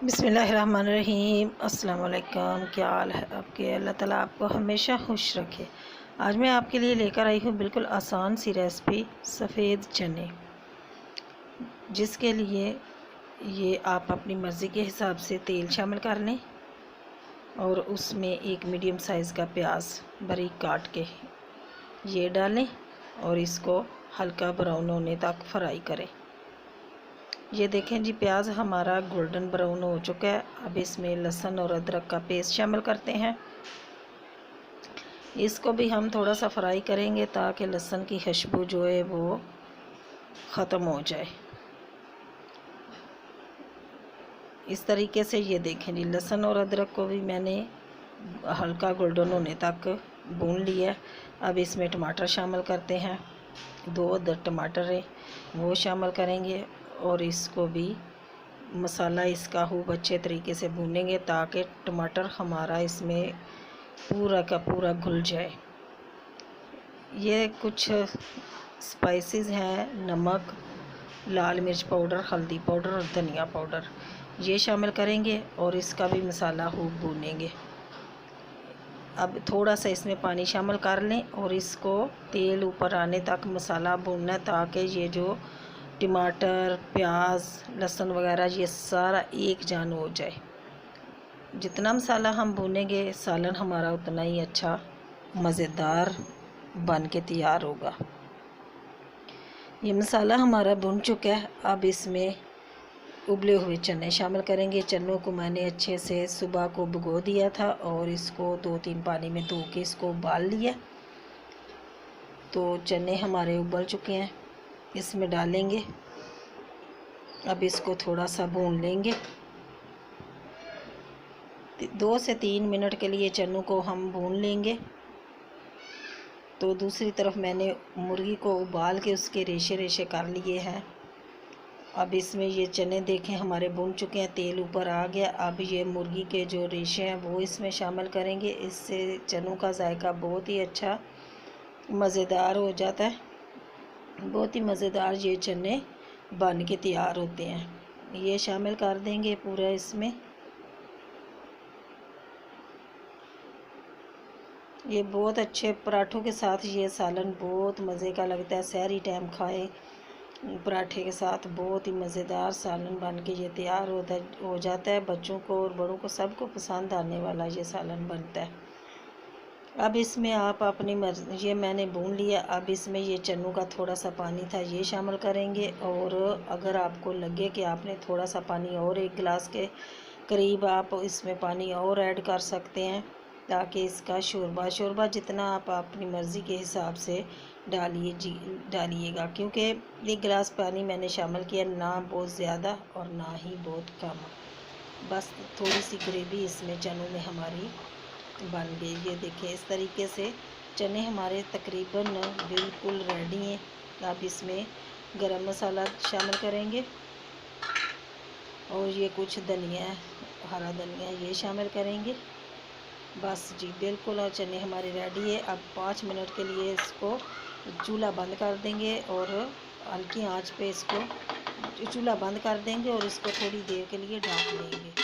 बिस्मिल्लाहिर्रहमानिर्रहीम। अस्सलाम वालेकुम। क्या हाल है आपके? अल्लाह ताला आपको हमेशा खुश रखे। आज मैं आपके लिए लेकर आई हूँ बिल्कुल आसान सी रेसिपी सफ़ेद चने, जिसके लिए ये आप अपनी मर्ज़ी के हिसाब से तेल शामिल कर लें और उसमें एक मीडियम साइज़ का प्याज बारीक काट के ये डालें और इसको हल्का ब्राउन होने तक फ्राई करें। ये देखें जी, प्याज हमारा गोल्डन ब्राउन हो चुका है। अब इसमें लहसुन और अदरक का पेस्ट शामिल करते हैं। इसको भी हम थोड़ा सा फ्राई करेंगे ताकि लहसुन की खुशबू जो है वो ख़त्म हो जाए। इस तरीके से ये देखें जी, लहसुन और अदरक को भी मैंने हल्का गोल्डन होने तक भून लिया है। अब इसमें टमाटर शामिल करते हैं। 2 अदर टमाटर है वो शामिल करेंगे और इसको भी मसाला इसका खूब अच्छे तरीके से भूनेंगे ताकि टमाटर हमारा इसमें पूरा का पूरा घुल जाए। ये कुछ स्पाइसेस हैं, नमक, लाल मिर्च पाउडर, हल्दी पाउडर और धनिया पाउडर, ये शामिल करेंगे और इसका भी मसाला खूब भूनेंगे। अब थोड़ा सा इसमें पानी शामिल कर लें और इसको तेल ऊपर आने तक मसाला भूनना ताकि ये जो टमाटर, प्याज, लहसुन वगैरह ये सारा एक जान हो जाए। जितना मसाला हम भूनेंगे सालन हमारा उतना ही अच्छा मज़ेदार बन के तैयार होगा। ये मसाला हमारा भुन चुका है। अब इसमें उबले हुए चने शामिल करेंगे। चनों को मैंने अच्छे से सुबह को भिगो दिया था और इसको 2-3 पानी में धो के इसको उबाल लिया। तो चने हमारे उबल चुके हैं, इसमें डालेंगे। अब इसको थोड़ा सा भून लेंगे। 2 से 3 मिनट के लिए चनों को हम भून लेंगे। तो दूसरी तरफ मैंने मुर्गी को उबाल के उसके रेशे रेशे कर लिए हैं। अब इसमें ये चने देखें हमारे भून चुके हैं, तेल ऊपर आ गया। अब ये मुर्गी के जो रेशे हैं वो इसमें शामिल करेंगे। इससे चनों का जायका बहुत ही अच्छा मज़ेदार हो जाता है। बहुत ही मज़ेदार ये चने बन के तैयार होते हैं। ये शामिल कर देंगे पूरा इसमें। ये बहुत अच्छे पराठों के साथ ये सालन बहुत मज़े का लगता है। सहरी टाइम खाएं पराठे के साथ, बहुत ही मज़ेदार सालन बन के ये तैयार हो जाता है। बच्चों को और बड़ों को सबको पसंद आने वाला ये सालन बनता है। अब इसमें आप अपनी मर्ज़ी, ये मैंने भून लिया। अब इसमें ये चनों का थोड़ा सा पानी था ये शामिल करेंगे और अगर आपको लगे कि आपने थोड़ा सा पानी और 1 गिलास के करीब आप इसमें पानी और ऐड कर सकते हैं ताकि इसका शोरबा जितना आप अपनी मर्ज़ी के हिसाब से डालिएगा, क्योंकि 1 गिलास पानी मैंने शामिल किया, ना बहुत ज़्यादा और ना ही बहुत कम। बस थोड़ी सी ग्रेवी इसमें चनों में हमारी बन गई। ये देखिए, इस तरीके से चने हमारे तकरीबन बिल्कुल रेडी हैं। अब इसमें गरम मसाला शामिल करेंगे और ये कुछ धनिया, हरा धनिया ये शामिल करेंगे। बस जी, बिल्कुल और चने हमारे रेडी है। अब 5 मिनट के लिए इसको चूल्हा बंद कर देंगे और हल्की आंच पे इसको चूल्हा बंद कर देंगे और इसको थोड़ी देर के लिए ढक देंगे।